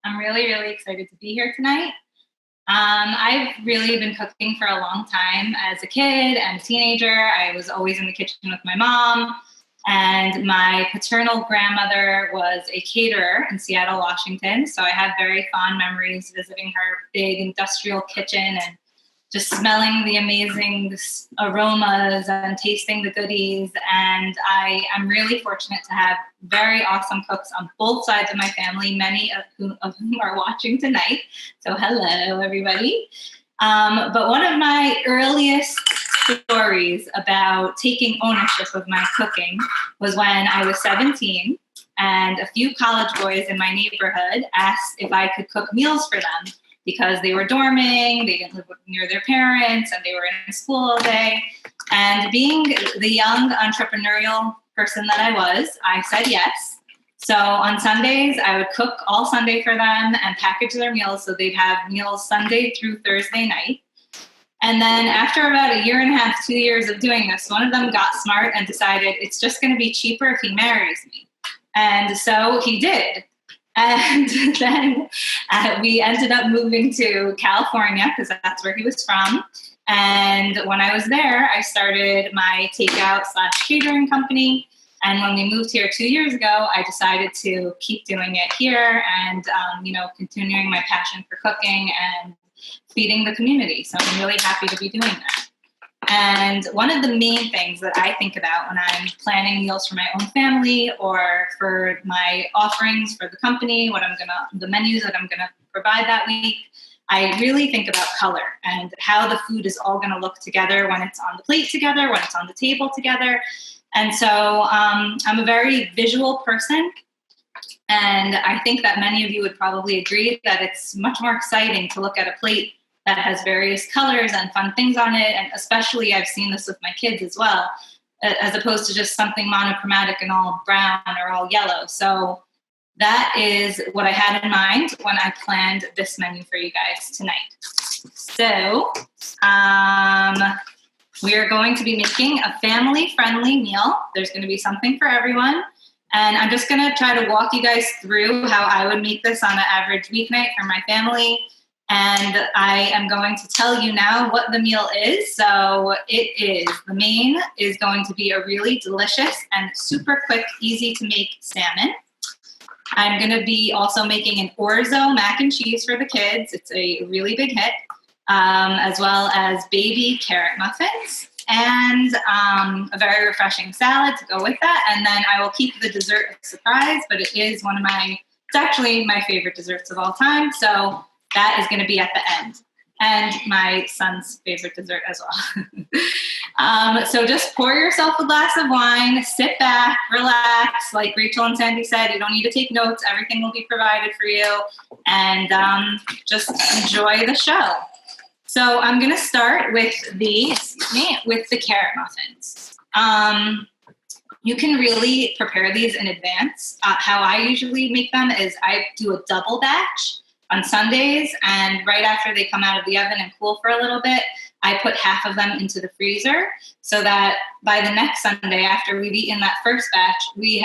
I'm really, really excited to be here tonight. I've really been cooking for a long time as a kid and a teenager. I was always in the kitchen with my mom, and my paternal grandmother was a caterer in Seattle, Washington. So I have very fond memories visiting her big industrial kitchen and just smelling the amazing aromas and tasting the goodies. And I'm really fortunate to have very awesome cooks on both sides of my family, many of whom are watching tonight. So hello, everybody. But one of my earliest stories about taking ownership of my cooking was when I was 17, and a few college boys in my neighborhood asked if I could cook meals for them, because they were dorming, they didn't live near their parents, and they were in school all day. And being the young entrepreneurial person that I was, I said yes. So on Sundays, I would cook all Sunday for them and package their meals so they'd have meals Sunday through Thursday night. And then after about a year and a half, 2 years of doing this, one of them got smart and decided it's just going to be cheaper if he marries me. And so he did. And then we ended up moving to California because that's where he was from. And when I was there, I started my takeout/catering company. And when we moved here 2 years ago, I decided to keep doing it here and, continuing my passion for cooking and feeding the community. So I'm really happy to be doing that. And one of the main things that I think about when I'm planning meals for my own family or for my offerings for the company, the menus that I'm gonna provide that week, I really think about color and how the food is all gonna look together when it's on the plate together, when it's on the table together. And so I'm a very visual person. And I think that many of you would probably agree that it's much more exciting to look at a plate that has various colors and fun things on it. And especially I've seen this with my kids as well, as opposed to just something monochromatic and all brown or all yellow. So that is what I had in mind when I planned this menu for you guys tonight. So we are going to be making a family-friendly meal. There's going to be something for everyone. And I'm just going to try to walk you guys through how I would make this on an average weeknight for my family. And I am going to tell you now what the meal is. So the main is going to be a really delicious and super quick, easy to make salmon. I'm going to be also making an orzo mac and cheese for the kids. It's a really big hit, as well as baby carrot muffins and a very refreshing salad to go with that. And then I will keep the dessert a surprise, but it's actually my favorite desserts of all time. So that is going to be at the end, and my son's favorite dessert as well. So just pour yourself a glass of wine, sit back, relax. Like Rachel and Sandy said, you don't need to take notes. Everything will be provided for you, and just enjoy the show. So I'm going to start with the carrot muffins. You can really prepare these in advance. How I usually make them is I do a double batch on Sundays, and right after they come out of the oven and cool for a little bit, I put half of them into the freezer so that by the next Sunday after we've eaten that first batch,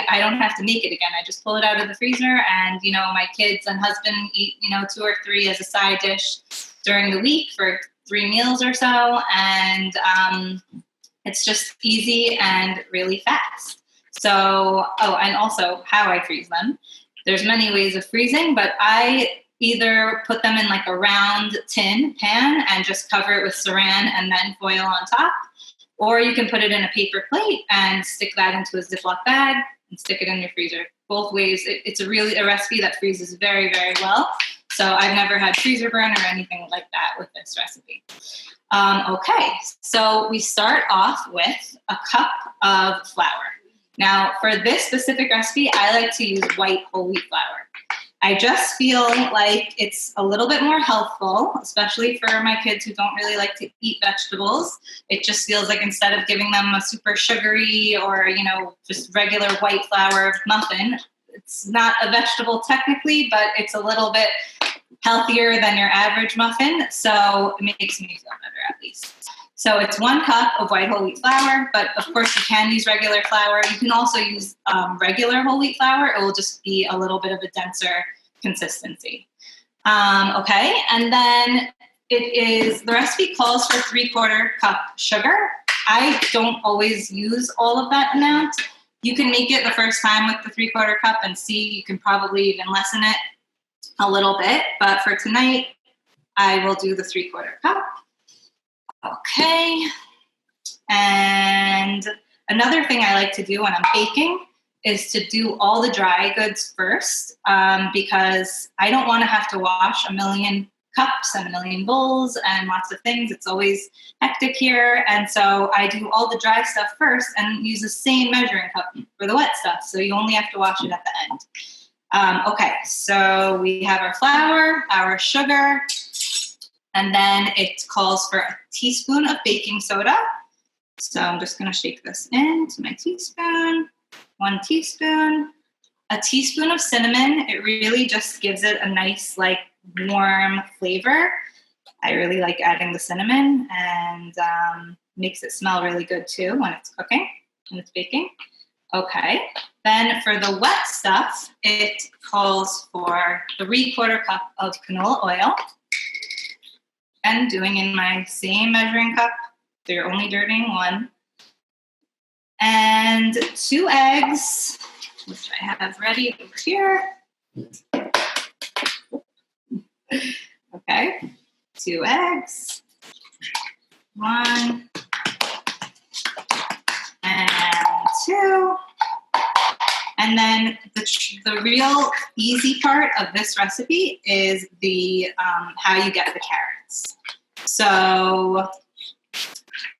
I don't have to make it again. I just pull it out of the freezer, and my kids and husband eat 2 or 3 as a side dish during the week for 3 meals or so, and it's just easy and really fast. So, and also how I freeze them. There's many ways of freezing, but I either put them in like a round tin pan and just cover it with saran and then foil on top, or you can put it in a paper plate and stick that into a Ziploc bag and stick it in your freezer. Both ways, it's a recipe that freezes very, very well. So I've never had freezer burn or anything like that with this recipe. Okay, so we start off with a cup of flour. Now, for this specific recipe, I like to use white whole wheat flour. I just feel like it's a little bit more healthful, especially for my kids who don't really like to eat vegetables. It just feels like instead of giving them a super sugary or, just regular white flour muffin, it's not a vegetable technically, but it's a little bit healthier than your average muffin. So it makes me feel better at least. So it's 1 cup of white whole wheat flour, but of course you can use regular flour. You can also use regular whole wheat flour. It will just be a little bit of a denser consistency. Okay, and then the recipe calls for 3/4 cup sugar. I don't always use all of that amount. You can make it the first time with the 3/4 cup and see, you can probably even lessen it a little bit, but for tonight, I will do the 3/4 cup. Okay, and another thing I like to do when I'm baking is to do all the dry goods first, because I don't want to have to wash a million cups and a million bowls and lots of things. It's always hectic here, and so I do all the dry stuff first and use the same measuring cup for the wet stuff, so you only have to wash it at the end. Okay, so we have our flour, our sugar, and then it calls for a teaspoon of baking soda. So I'm just going to shake this into my teaspoon. 1 teaspoon. A teaspoon of cinnamon. It really just gives it a nice, like, warm flavor. I really like adding the cinnamon, and makes it smell really good too when it's cooking, when it's baking. Okay. Then for the wet stuff, it calls for 3/4 cup of canola oil. And doing in my same measuring cup, so you're only dirtying 1. And 2 eggs, which I have ready over here. Okay, 2 eggs. 1 and 2. And then the real easy part of this recipe is the how you get the carrots. So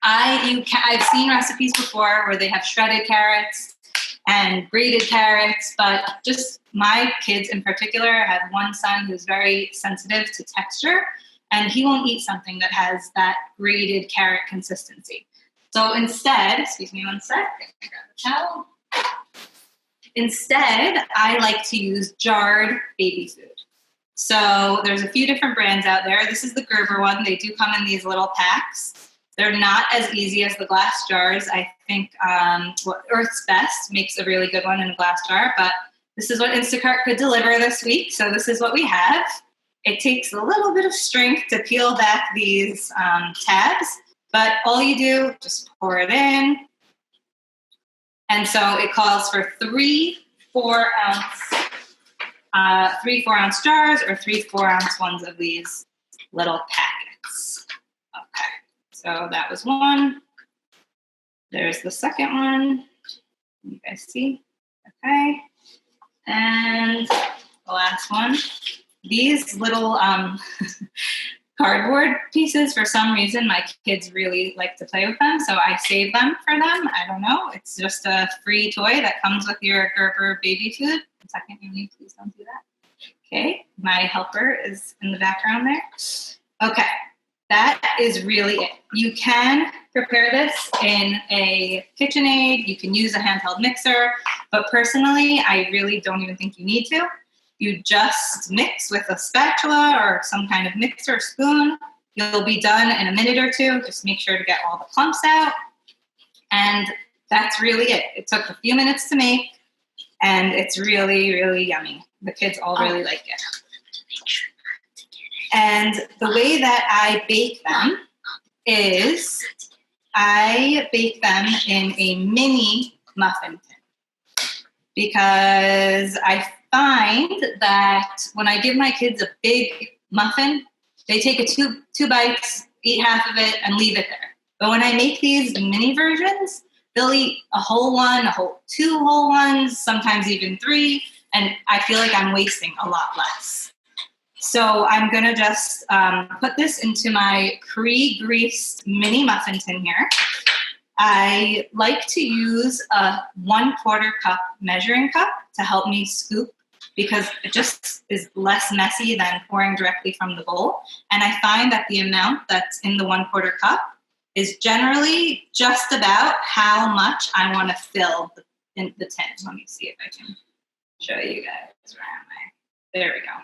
I've seen recipes before where they have shredded carrots and grated carrots, but just my kids in particular, I have one son who's very sensitive to texture, and he won't eat something that has that grated carrot consistency. So instead, excuse me one sec, I grab a towel. Instead, I like to use jarred baby food. So there's a few different brands out there. This is the Gerber one. They do come in these little packs. They're not as easy as the glass jars. I think Earth's Best makes a really good one in a glass jar, but this is what Instacart could deliver this week, so this is what we have. It takes a little bit of strength to peel back these tabs, but all you do, just pour it in. And so it calls for 3 4-ounce jars or 3 4-ounce ones of these little packets. Okay, so that was one. There's the second one. You guys see? Okay. And the last one. These little cardboard pieces, for some reason, my kids really like to play with them, so I save them for them. I don't know. It's just a free toy that comes with your Gerber baby food. A second, you please don't do that. Okay, my helper is in the background there. Okay, that is really it. You can prepare this in a KitchenAid. You can use a handheld mixer, but personally, I really don't even think you need to. You just mix with a spatula or some kind of mixer or spoon. You'll be done in a minute or 2. Just make sure to get all the clumps out. And that's really it. It took a few minutes to make, and it's really, really yummy. The kids all really like it. And the way that I bake them is I bake them in a mini muffin tin, because I find that when I give my kids a big muffin, they take two bites, eat half of it, and leave it there. But when I make these mini versions, they'll eat a whole one, 2 whole ones, sometimes even 3, and I feel like I'm wasting a lot less. So I'm going to just put this into my pre-greased mini muffin tin here. I like to use a 1/4 cup measuring cup to help me scoop, because it just is less messy than pouring directly from the bowl. And I find that the amount that's in the 1/4 cup is generally just about how much I want to fill the tin. Let me see if I can show you guys. Where am I? There we go.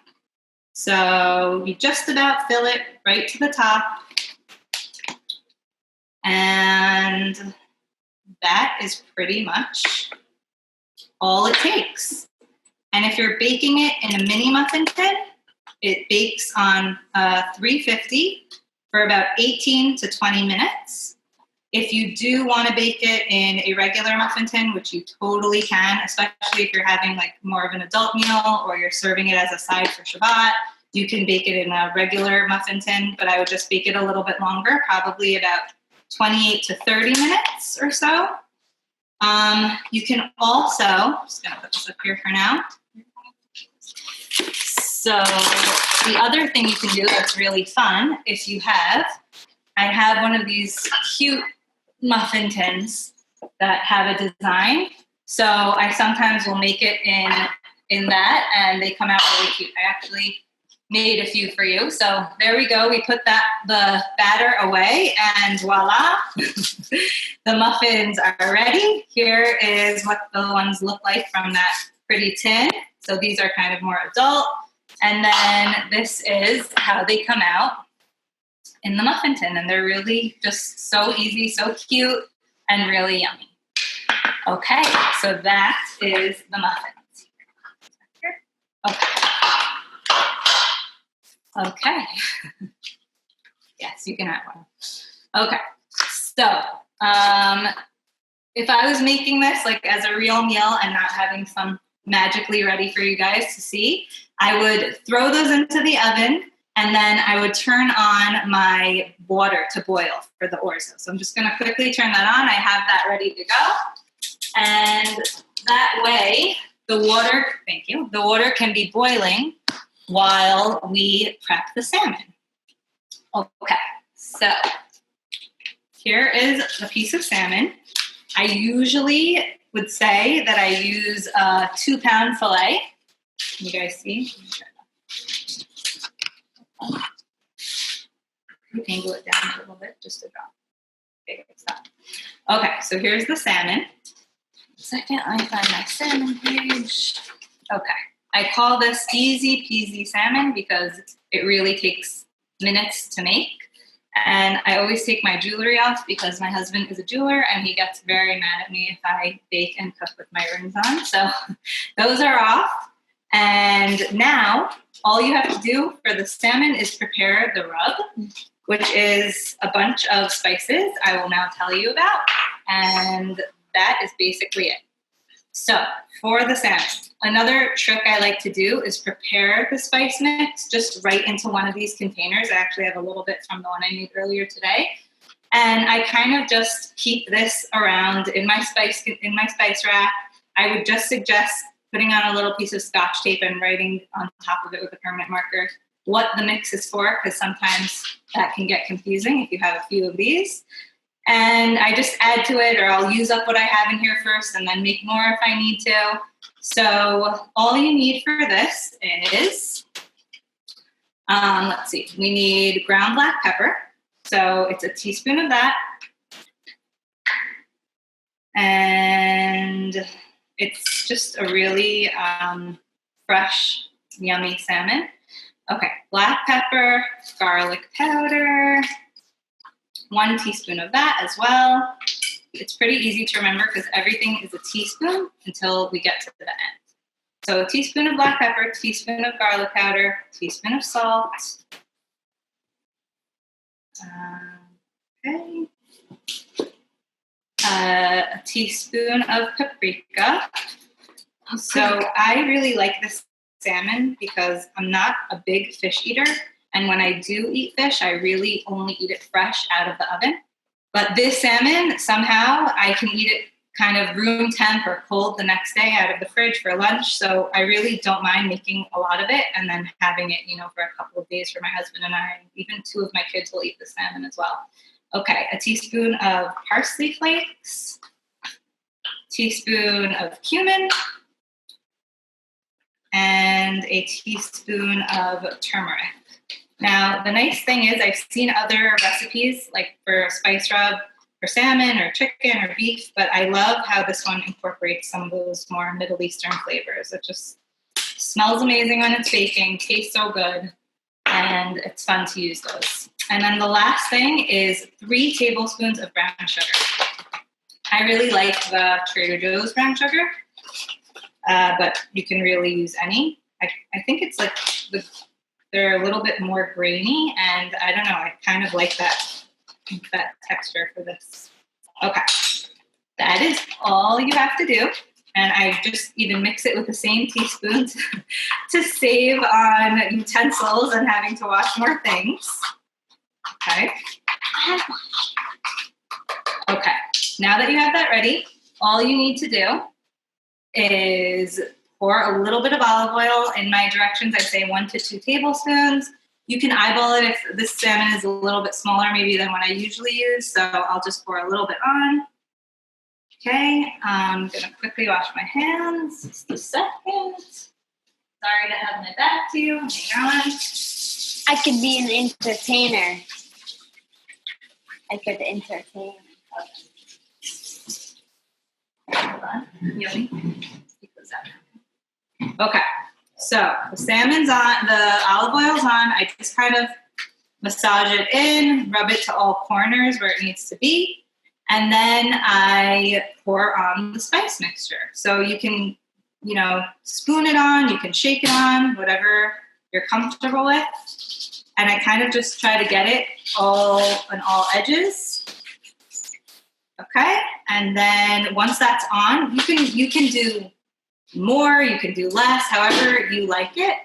So you just about fill it right to the top. And that is pretty much all it takes. And if you're baking it in a mini muffin tin, it bakes on 350 for about 18 to 20 minutes. If you do want to bake it in a regular muffin tin, which you totally can, especially if you're having like more of an adult meal or you're serving it as a side for Shabbat, you can bake it in a regular muffin tin, but I would just bake it a little bit longer, probably about 28 to 30 minutes or so. You can also, I'm just going to put this up here for now. So the other thing you can do that's really fun, if you have, I have one of these cute muffin tins that have a design. So I sometimes will make it in that, and they come out really cute. I actually made a few for you. So there we go. We put the batter away, and voila, the muffins are ready. Here is what the ones look like from that pretty tin. So these are kind of more adult. And then this is how they come out in the muffin tin. And they're really just so easy, so cute, and really yummy. Okay, so that is the muffins. Okay. Yes, you can have one. Okay, so if I was making this like as a real meal and not having some magically ready for you guys to see, I would throw those into the oven, and then I would turn on my water to boil for the orzo. So I'm just going to quickly turn that on. I have that ready to go. And that way, the water can be boiling while we prep the salmon. Okay, so here is a piece of salmon. I usually would say that I use a 2-pound fillet. Can you guys see? Angle it down a little bit just to drop. Okay, stop. Okay, so here's the salmon. Second, I find my salmon page. Okay, I call this easy peasy salmon because it really takes minutes to make. And I always take my jewelry off because my husband is a jeweler and he gets very mad at me if I bake and cook with my rings on. So those are off. And now all you have to do for the salmon is prepare the rub, which is a bunch of spices I will now tell you about. And that is basically it. So for the salmon, another trick I like to do is prepare the spice mix just right into one of these containers. I actually have a little bit from the one I made earlier today. And I kind of just keep this around in my spice rack. I would just suggest putting on a little piece of Scotch tape and writing on top of it with a permanent marker what the mix is for, because sometimes that can get confusing if you have a few of these. And I just add to it, or I'll use up what I have in here first and then make more if I need to. So all you need for this is, let's see, we need ground black pepper. So it's a teaspoon of that. And it's just a really fresh, yummy salmon. Okay, black pepper, garlic powder, 1 teaspoon of that as well. It's pretty easy to remember because everything is a teaspoon until we get to the end. So a teaspoon of black pepper, teaspoon of garlic powder, teaspoon of salt. Okay. A teaspoon of paprika. So I really like this salmon because I'm not a big fish eater. And when I do eat fish, I really only eat it fresh out of the oven. But this salmon, somehow I can eat it kind of room temp or cold the next day out of the fridge for lunch. So I really don't mind making a lot of it and then having it, for a couple of days for my husband and I. Even 2 of my kids will eat the salmon as well. Okay, a teaspoon of parsley flakes, teaspoon of cumin, and a teaspoon of turmeric. Now, the nice thing is I've seen other recipes like for a spice rub for salmon or chicken or beef, but I love how this one incorporates some of those more Middle Eastern flavors. It just smells amazing when it's baking, tastes so good, and it's fun to use those. And then the last thing is 3 tablespoons of brown sugar. I really like the Trader Joe's brown sugar. but you can really use any. I think it's like they're a little bit more grainy, and I don't know, I kind of like that texture for this. Okay, that is all you have to do. And I just even mix it with the same teaspoon to save on utensils and having to wash more things. Okay. Okay, now that you have that ready, all you need to do is pour a little bit of olive oil. In my directions, I say 1 to 2 tablespoons. You can eyeball it if this salmon is a little bit smaller maybe than what I usually use, so I'll just pour a little bit on. Okay, I'm going to quickly wash my hands. Just a second. Sorry to have my back to you. Hang on. I could be an entertainer. I could entertain. Hold on. Okay, so the salmon's on, the olive oil's on. I just kind of massage it in, rub it to all corners where it needs to be. And then I pour on the spice mixture. So you can, spoon it on, you can shake it on, whatever you're comfortable with. And I kind of just try to get it all on all edges. Okay, and then once that's on, you can do more, you can do less, however you like it.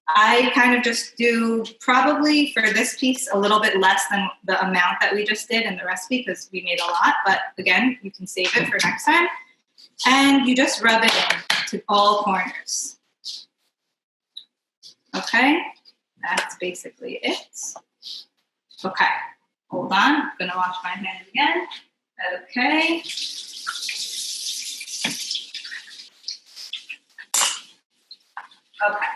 I kind of just do probably for this piece a little bit less than the amount that we just did in the recipe because we made a lot, but again, you can save it for next time. And you just rub it in to all corners. Okay, that's basically it. Okay, hold on, I'm gonna wash my hands again. Okay. Okay.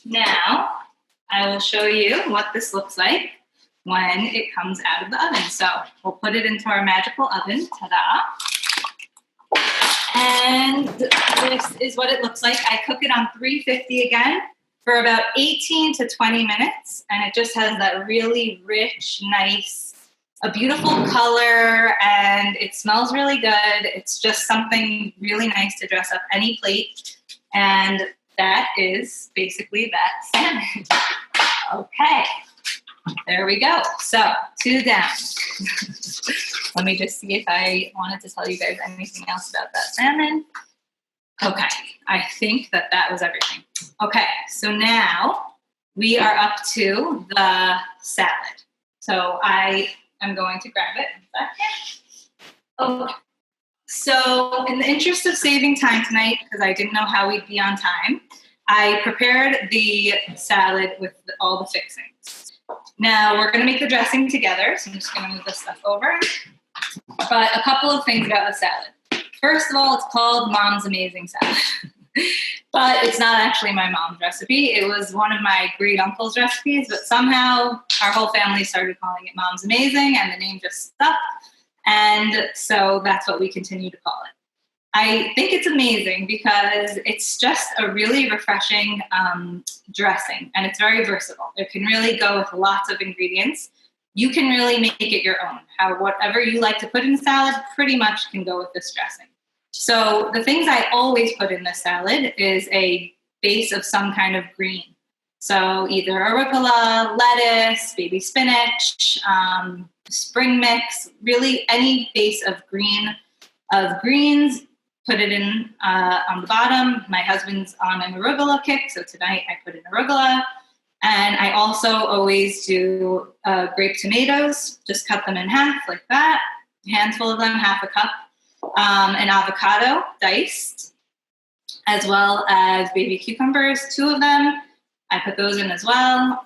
Now, I will show you what this looks like when it comes out of the oven. So we'll put it into our magical oven. Ta-da! And this is what it looks like. I cook it on 350 again for about 18 to 20 minutes. And it just has that really rich, nice, a beautiful color, and it smells really good. It's just something really nice to dress up any plate. And that is basically that salmon. Okay, there we go. So 2 down. Let me just see if I wanted to tell you guys anything else about that salmon. Okay, I think that was everything. Okay, so now we are up to the salad. So I am going to grab it in a second. Okay. So in the interest of saving time tonight, because I didn't know how we'd be on time, I prepared the salad with all the fixings. Now we're going to make the dressing together, so I'm just going to move this stuff over. But a couple of things about the salad. First of all, it's called Mom's Amazing Salad. But it's not actually my mom's recipe. It was one of my great uncle's recipes, but somehow our whole family started calling it Mom's Amazing, and the name just stuck. And so that's what we continue to call it. I think it's amazing because it's just a really refreshing dressing, and it's very versatile. It can really go with lots of ingredients. You can really make it your own. Whatever you like to put in salad pretty much can go with this dressing. So the things I always put in the salad is a base of some kind of green. So either arugula, lettuce, baby spinach, spring mix, really any base of greens, put it in on the bottom. My husband's on an arugula kick, so tonight I put in arugula. And I also always do grape tomatoes, just cut them in half like that, a handful of them, half a cup. An avocado diced, as well as baby cucumbers, 2 of them. I put those in as well.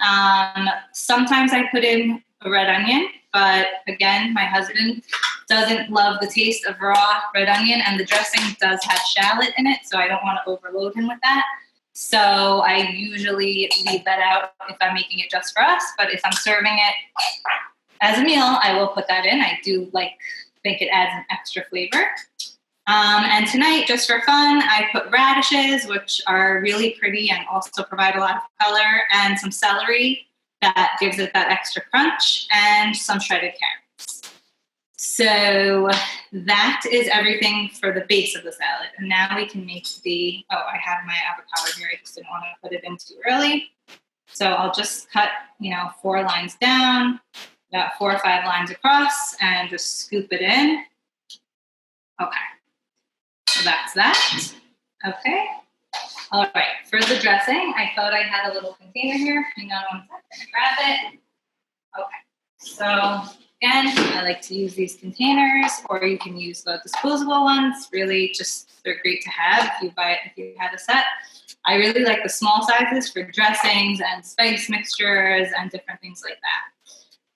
Sometimes I put in a red onion, but again, my husband doesn't love the taste of raw red onion, and the dressing does have shallot in it, so I don't want to overload him with that. So I usually leave that out if I'm making it just for us, but if I'm serving it as a meal, I will put that in. I do think it adds an extra flavor. And tonight, just for fun, I put radishes, which are really pretty and also provide a lot of color, and some celery that gives it that extra crunch, and some shredded carrots. So that is everything for the base of the salad. And now we can make I have my avocado here. I just didn't want to put it in too early. So I'll just cut, 4 lines down, about 4 or 5 lines across, and just scoop it in. Okay. So that's that. Okay. All right. For the dressing, I thought I had a little container here. Hang on 1 second. Grab it. Okay. So again, I like to use these containers, or you can use the disposable ones. Really, they're great to have if you had a set. I really like the small sizes for dressings and spice mixtures and different things like that.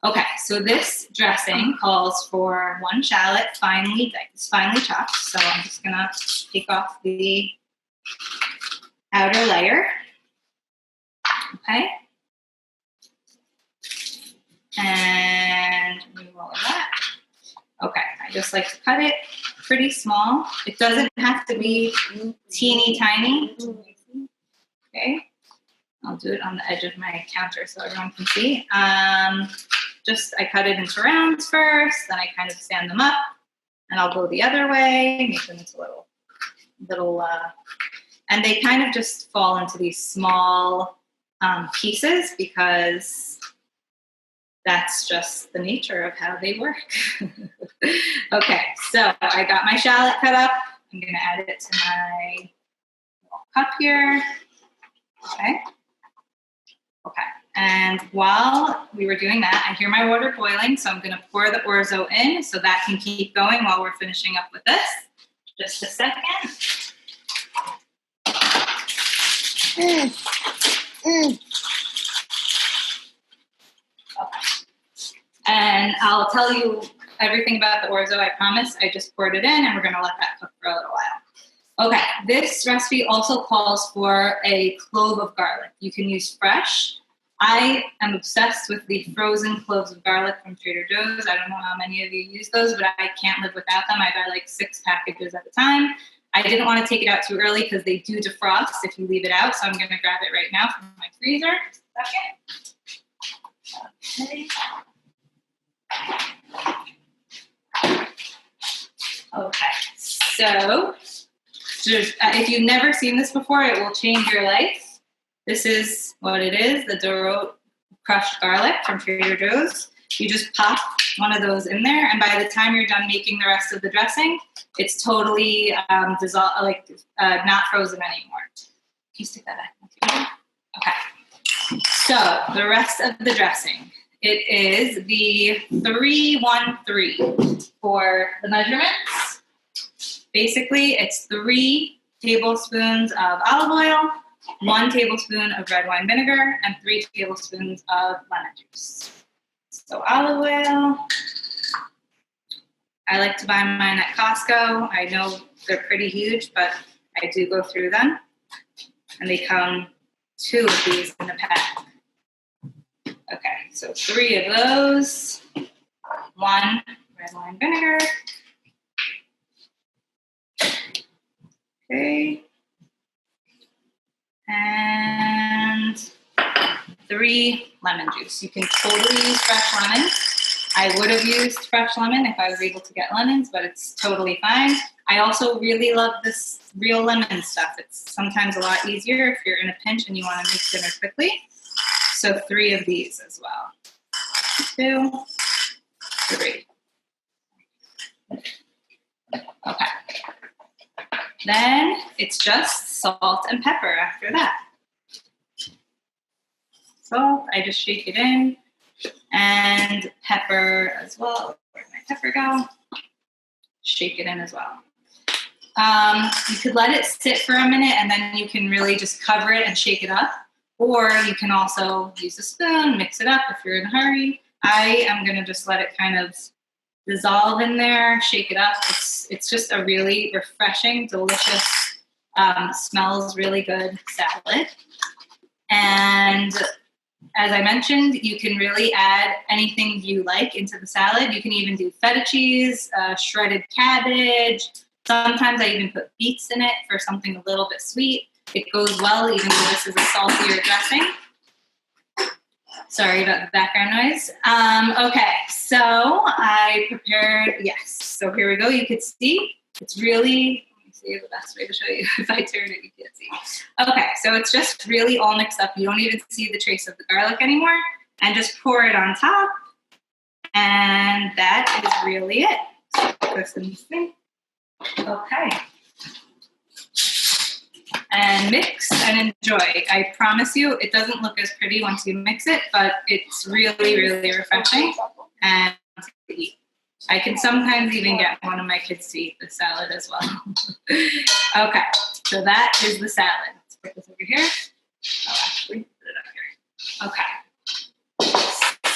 Okay, so this dressing calls for 1 shallot, finely chopped. So I'm just gonna take off the outer layer. Okay. And remove all of that. Okay, I just like to cut it pretty small. It doesn't have to be teeny tiny. Okay, I'll do it on the edge of my counter so everyone can see. I cut it into rounds first, then I kind of stand them up, and I'll go the other way, make them into little, and they kind of just fall into these small pieces because that's just the nature of how they work. Okay, so I got my shallot cut up. I'm going to add it to my little cup here. Okay. And while we were doing that, I hear my water boiling, so I'm going to pour the orzo in so that can keep going while we're finishing up with this. Just a second. Okay. And I'll tell you everything about the orzo, I promise. I just poured it in, and we're going to let that cook for a little while. Okay, this recipe also calls for a clove of garlic. You can use fresh. I am obsessed with the frozen cloves of garlic from Trader Joe's. I don't know how many of you use those, but I can't live without them. I buy like 6 packages at a time. I didn't want to take it out too early because they do defrost if you leave it out, so I'm going to grab it right now from my freezer. Just a second. Okay, so if you've never seen this before, it will change your life. This is what it is, the Doro crushed garlic from Trader Joe's. You just pop one of those in there, and by the time you're done making the rest of the dressing, it's totally not frozen anymore. Can you stick that back? Okay, so the rest of the dressing. It is the 3-1-3 for the measurements. Basically, it's 3 tablespoons of olive oil, 1 tablespoon of red wine vinegar, and 3 tablespoons of lemon juice. So olive oil. I like to buy mine at Costco. I know they're pretty huge, but I do go through them. And they come 2 of these in the pack. Okay, so 3 of those, 1 red wine vinegar. Okay. And 3 lemon juice. You can totally use fresh lemon. I would have used fresh lemon if I was able to get lemons, but it's totally fine. I also really love this real lemon stuff. It's sometimes a lot easier if you're in a pinch and you want to make dinner quickly. So 3 of these as well. 2, 3. Okay. Then it's just salt and pepper after that. Salt, I just shake it in. And pepper as well. Where'd my pepper go? Shake it in as well. You could let it sit for a minute, and then you can really just cover it and shake it up. Or you can also use a spoon, mix it up if you're in a hurry. I am going to just let it kind of dissolve in there, shake it up. It's just a really refreshing, delicious, smells really good salad. And as I mentioned, you can really add anything you like into the salad. You can even do feta cheese, shredded cabbage. Sometimes I even put beets in it for something a little bit sweet. It goes well, even though this is a saltier dressing. Sorry about the background noise. Okay, so I prepared, yes. So here we go. You could see it's really, let me see the best way to show you. If I turn it, you can't see. Okay, so it's just really all mixed up. You don't even see the trace of the garlic anymore. And just pour it on top. And that is really it. So put this in this thing. Okay. And mix and enjoy. I promise you, it doesn't look as pretty once you mix it, but it's really, really refreshing and to eat. I can sometimes even get one of my kids to eat the salad as well. Okay, so that is the salad. Let's put this over here. Oh, actually, put it up here. Okay.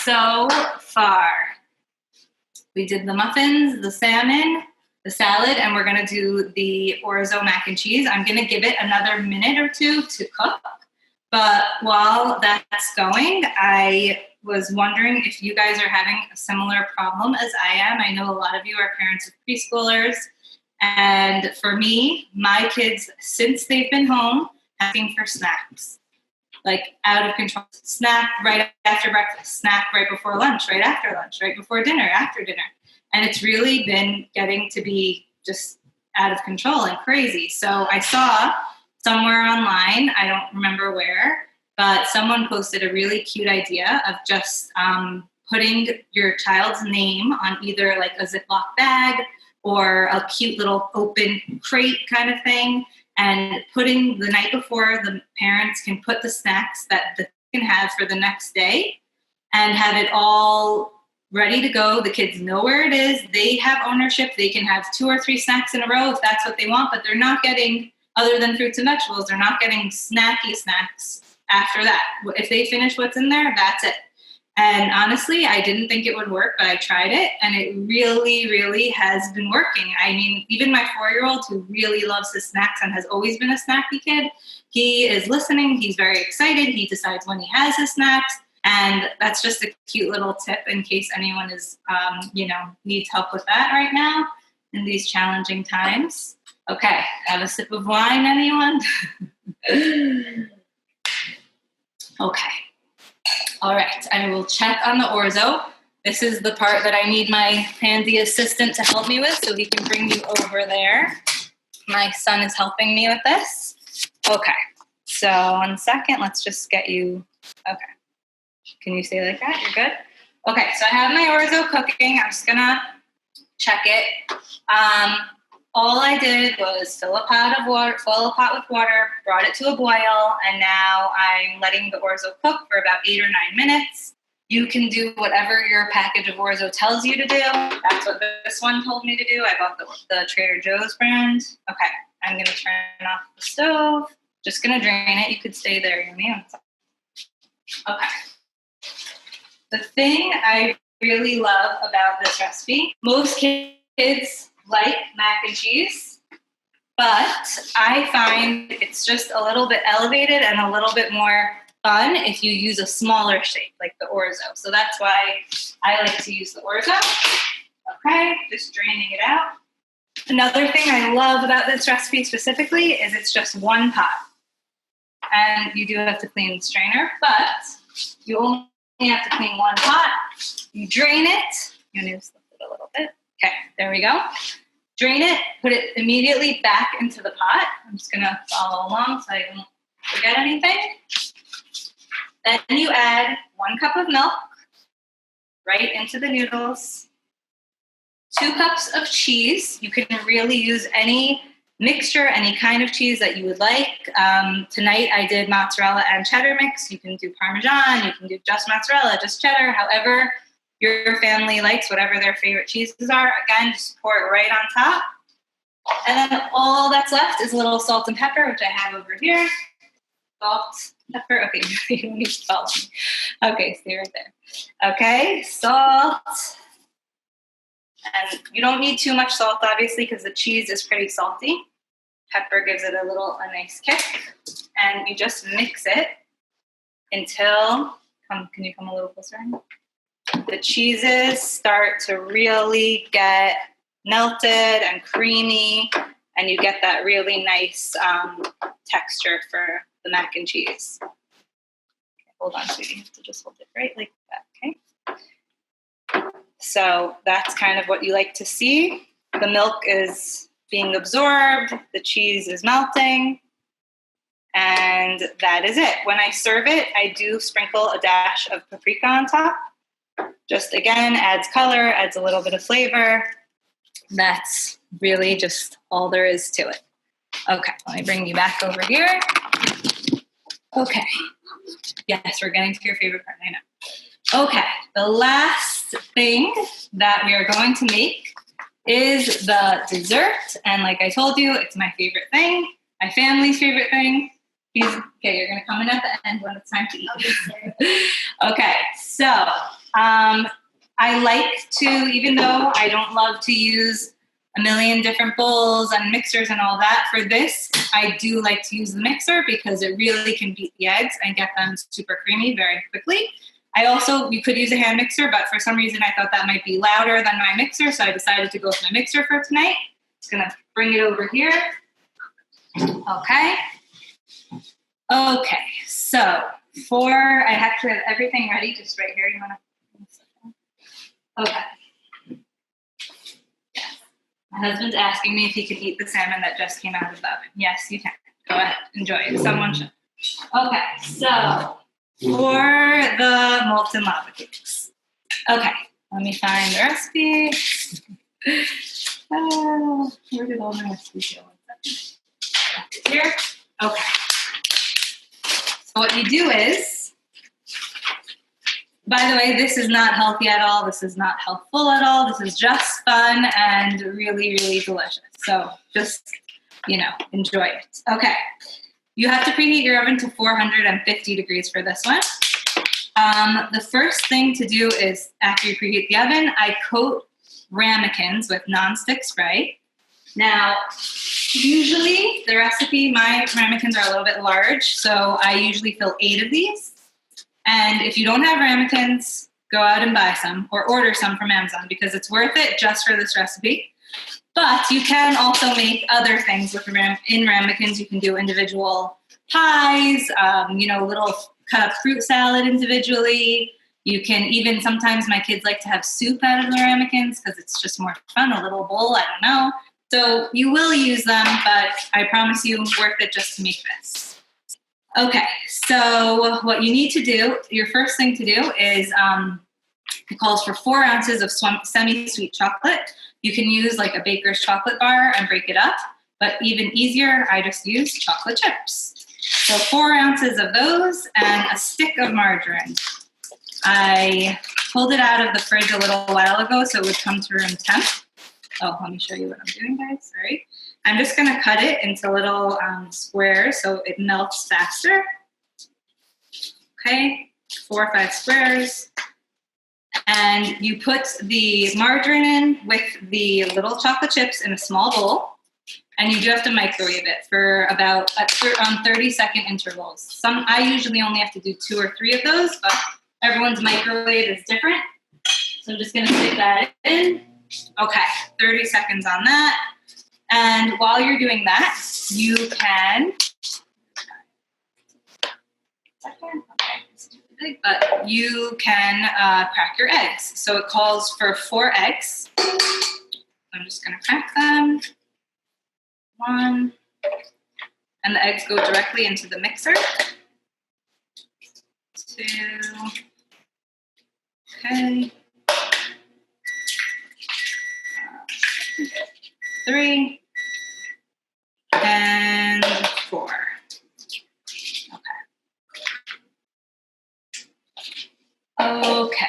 So far, we did the muffins, the salmon, the salad, and we're going to do the orzo mac and cheese. I'm going to give it another minute or two to cook. But while that's going, I was wondering if you guys are having a similar problem as I am. I know a lot of you are parents of preschoolers. And for me, my kids, since they've been home, asking for snacks. Like out of control. Snack right after breakfast, snack right before lunch, right after lunch, right before dinner, after dinner. And it's really been getting to be just out of control and crazy. So I saw somewhere online, I don't remember where, but someone posted a really cute idea of just putting your child's name on either like a Ziploc bag or a cute little open crate kind of thing, and putting the night before, the parents can put the snacks that the can have for the next day and have it all ready to go. The kids know where it is. They have ownership. They can have 2 or 3 snacks in a row if that's what they want, but they're not getting, other than fruits and vegetables, they're not getting snacky snacks after that. If they finish what's in there, that's it. And honestly, I didn't think it would work, but I tried it, and it really, really has been working. I mean, even my 4-year-old, who really loves his snacks and has always been a snacky kid, he is listening. He's very excited. He decides when he has his snacks. And that's just a cute little tip in case anyone is, needs help with that right now in these challenging times. Okay, have a sip of wine, anyone? Okay. All right, I will check on the orzo. This is the part that I need my handy assistant to help me with, so he can bring you over there. My son is helping me with this. Okay, so 1 second, let's just get you, okay. Can you stay like that? You're good? Okay, so I have my orzo cooking. I'm just gonna check it. All I did was fill a pot with water, brought it to a boil, and now I'm letting the orzo cook for about 8 or 9 minutes. You can do whatever your package of orzo tells you to do. That's what this one told me to do. I bought the Trader Joe's brand. Okay, I'm gonna turn off the stove. Just gonna drain it. You could stay there, Yumi. Okay. The thing I really love about this recipe, most kids like mac and cheese, but I find it's just a little bit elevated and a little bit more fun if you use a smaller shape like the orzo. So that's why I like to use the orzo. Okay, just draining it out. Another thing I love about this recipe specifically is it's just one pot. And you do have to clean the strainer, but you only have to clean one pot. You drain it. You need to slip it a little bit. Okay, there we go. Drain it, put it immediately back into the pot. I'm just gonna follow along so I don't forget anything. Then you add 1 cup of milk right into the noodles. 2 cups of cheese. You can really use any mixture, any kind of cheese that you would like. Tonight I did mozzarella and cheddar mix. You can do Parmesan, you can do just mozzarella, just cheddar, however your family likes, whatever their favorite cheeses are. Again, just pour it right on top. And then all that's left is a little salt and pepper, which I have over here. Salt, pepper, okay, you don't need to follow me. Okay, stay right there. Okay, salt. And you don't need too much salt, obviously, because the cheese is pretty salty. Pepper gives it a nice kick. And you just mix it until, can you come a little closer? The cheeses start to really get melted and creamy, and you get that really nice texture for the mac and cheese. hold on, sweetie. You have to just hold it right like that, okay? So that's kind of what you like to see. The milk is being absorbed, the cheese is melting, and that is it. When I serve it, I do sprinkle a dash of paprika on top. Just, again, adds color, adds a little bit of flavor. That's really just all there is to it. Okay, let me bring you back over here. Okay. Yes, we're getting to your favorite part, I know. Okay, the last thing that we are going to make is the dessert. And like I told you, it's my favorite thing, my family's favorite thing. Okay, you're going to come in at the end when it's time to eat. Okay, so I like to, even though I don't love to use a million different bowls and mixers and all that, for this, I do like to use the mixer because it really can beat the eggs and get them super creamy very quickly. You could use a hand mixer, but for some reason I thought that might be louder than my mixer, so I decided to go with my mixer for tonight. Just gonna bring it over here. Okay. Okay, so I actually have everything ready just right here. You wanna? Okay. My husband's asking me if he could eat the salmon that just came out of the oven. Yes, you can. Go ahead, enjoy it. Someone should. Okay, so for the molten lava cakes. Okay, let me find the recipe. Where did all my recipes go? Here. Okay. So what you do is, by the way, this is not healthy at all. This is not healthful at all. This is just fun and really, really delicious. So just, enjoy it. Okay. You have to preheat your oven to 450 degrees for this one. The first thing to do is, after you preheat the oven, I coat ramekins with nonstick spray. Now, usually the recipe, my ramekins are a little bit large, so I usually fill 8 of these. And if you don't have ramekins, go out and buy some or order some from Amazon because it's worth it just for this recipe. But you can also make other things with in ramekins. You can do individual pies, little cut up fruit salad individually. You can even, sometimes my kids like to have soup out of the ramekins because it's just more fun, a little bowl, I don't know. So you will use them, but I promise you worth it just to make this. Okay, so what you need to do, your first thing to do is, it calls for 4 ounces of semi-sweet chocolate. You can use like a baker's chocolate bar and break it up, but even easier, I just use chocolate chips. So 4 ounces of those and a stick of margarine. I pulled it out of the fridge a little while ago so it would come to room temp. Oh, let me show you what I'm doing, guys. Sorry. I'm just going to cut it into little squares so it melts faster. Okay, 4 or 5 squares. And you put the margarine in with the little chocolate chips in a small bowl. And you do have to microwave it for about on 30-second intervals. I usually only have to do 2 or 3 of those, but everyone's microwave is different. So I'm just going to stick that in. Okay, 30 seconds on that. And while you're doing that, you can, but you can crack your eggs. So it calls for 4 eggs. I'm just going to crack them. 1. And the eggs go directly into the mixer. 2. Okay. 3. And 4. Okay.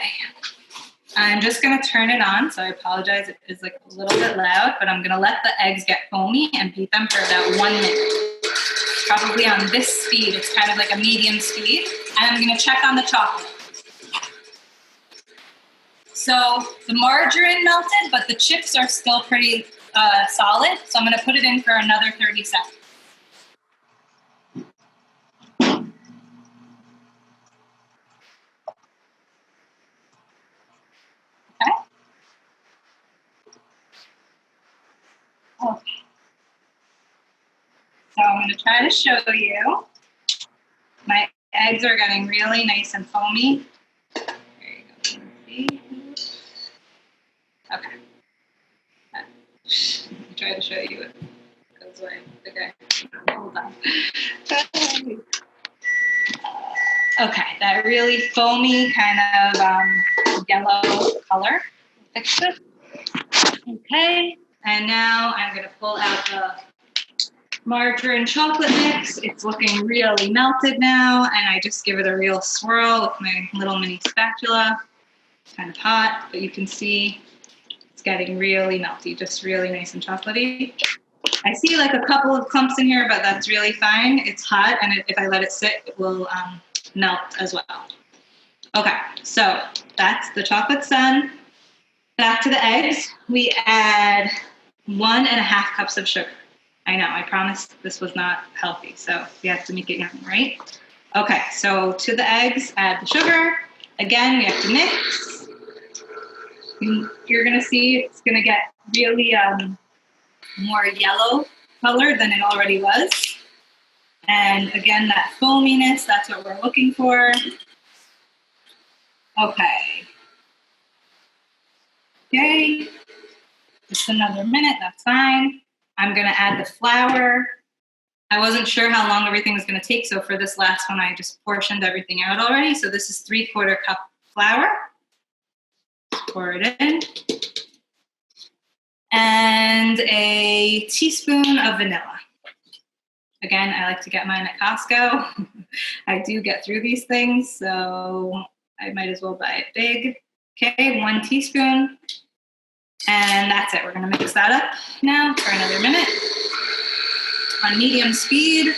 I'm just going to turn it on, so I apologize. It is like a little bit loud, but I'm going to let the eggs get foamy and beat them for about 1 minute. Probably on this speed. It's kind of like a medium speed. And I'm going to check on the chocolate. So the margarine melted, but the chips are still pretty solid. So I'm going to put it in for another 30 seconds. Okay. So I'm going to try to show you. My eggs are getting really nice and foamy. There you go. Okay. Try to show you it goes away. Okay. Hold on. Okay, that really foamy kind of yellow color. Fix it. Okay, and now I'm going to pull out the margarine chocolate mix. It's looking really melted now, and I just give it a real swirl with my little mini spatula. It's kind of hot, but you can see it's getting really melty, just really nice and chocolatey. I see like a couple of clumps in here, but that's really fine. It's hot, and if I let it sit, it will melt as well. Okay, so that's the chocolate's done. Back to the eggs. We add 1.5 cups of sugar. I know, I promised this was not healthy, so we have to make it yummy, right? Okay, so to the eggs, add the sugar. Again, we have to mix. You're gonna see it's gonna get really more yellow color than it already was. And again, that foaminess, that's what we're looking for. Okay. Okay, just another minute, that's fine. I'm gonna add the flour. I wasn't sure how long everything was gonna take, so for this last one, I just portioned everything out already. So this is 3/4 cup flour. Pour it in. And a teaspoon of vanilla. Again, I like to get mine at Costco. I do get through these things, so I might as well buy it big. Okay, 1 teaspoon. And that's it. We're going to mix that up now for another minute on medium speed.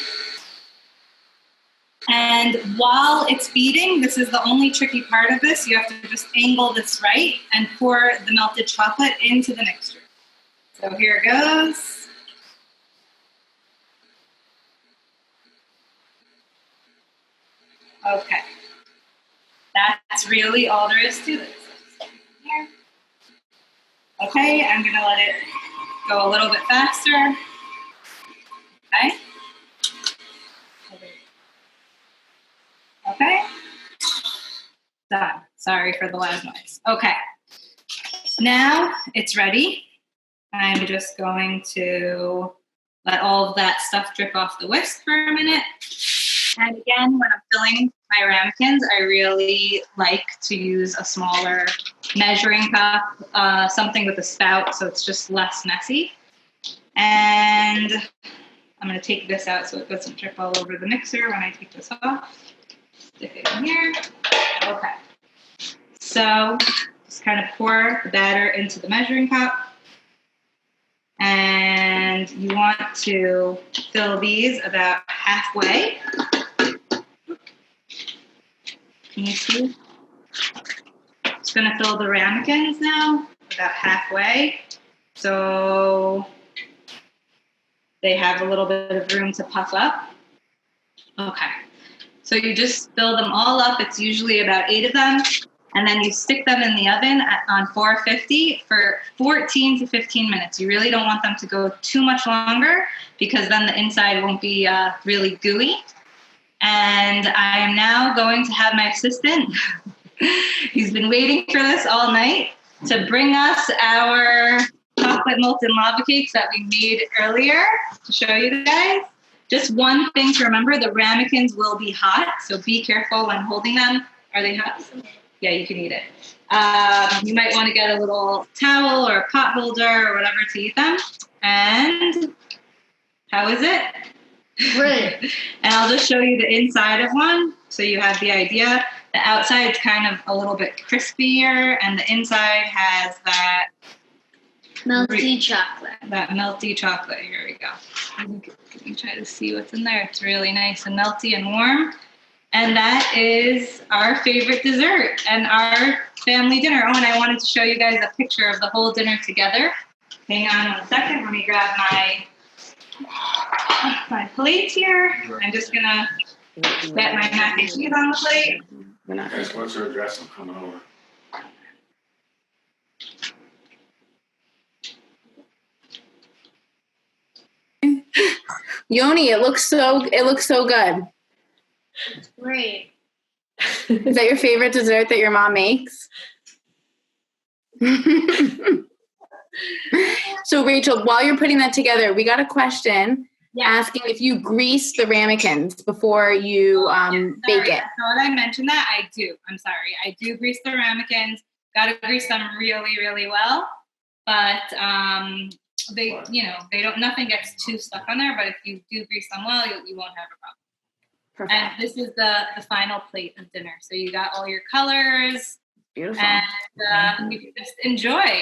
And while it's beating, this is the only tricky part of this. You have to just angle this right and pour the melted chocolate into the mixture. So here it goes. Okay. That's really all there is to this. Here. Okay, I'm going to let it go a little bit faster. Okay. Okay. Done. Sorry for the loud noise. Okay. Now it's ready. I'm just going to let all of that stuff drip off the whisk for a minute. And again, when I'm filling my ramekins, I really like to use a smaller measuring cup, something with a spout, so it's just less messy. And I'm going to take this out so it doesn't drip all over the mixer when I take this off. Stick it in here. Okay. So just kind of pour the batter into the measuring cup. And you want to fill these about halfway. Can you see? Just going to fill the ramekins now about halfway. So they have a little bit of room to puff up. Okay. So you just fill them all up. It's usually about 8 of them. And then you stick them in the oven on 450 for 14 to 15 minutes. You really don't want them to go too much longer because then the inside won't be really gooey. And I am now going to have my assistant, he's been waiting for this all night, to bring us our chocolate molten lava cakes that we made earlier to show you guys. Just one thing to remember, the ramekins will be hot, so be careful when holding them. Are they hot? Yeah, you can eat it. You might want to get a little towel or a pot holder or whatever to eat them. And how is it? Great. And I'll just show you the inside of one so you have the idea. The outside's kind of a little bit crispier, and the inside has that Melty chocolate. That melty chocolate. Here we go. Let me try to see what's in there. It's really nice and melty and warm. And that is our favorite dessert and our family dinner. Oh, and I wanted to show you guys a picture of the whole dinner together. Hang on 1 second. Let me grab my plate here. I'm just going to get my mac and cheese on the plate. Guys, what's your address? I'm coming over. Yoni, it looks so good. It's great. Is that your favorite dessert that your mom makes? So Rachel, while you're putting that together, we got a question asking if you grease the ramekins before you bake it. I thought I mentioned that. I do. I'm sorry. I do grease the ramekins. Got to grease them really, really well. But they, they don't. Nothing gets too stuck on there. But if you do grease them well, you won't have a problem. Perfect. And this is the final plate of dinner. So you got all your colors. Beautiful. And you can just enjoy.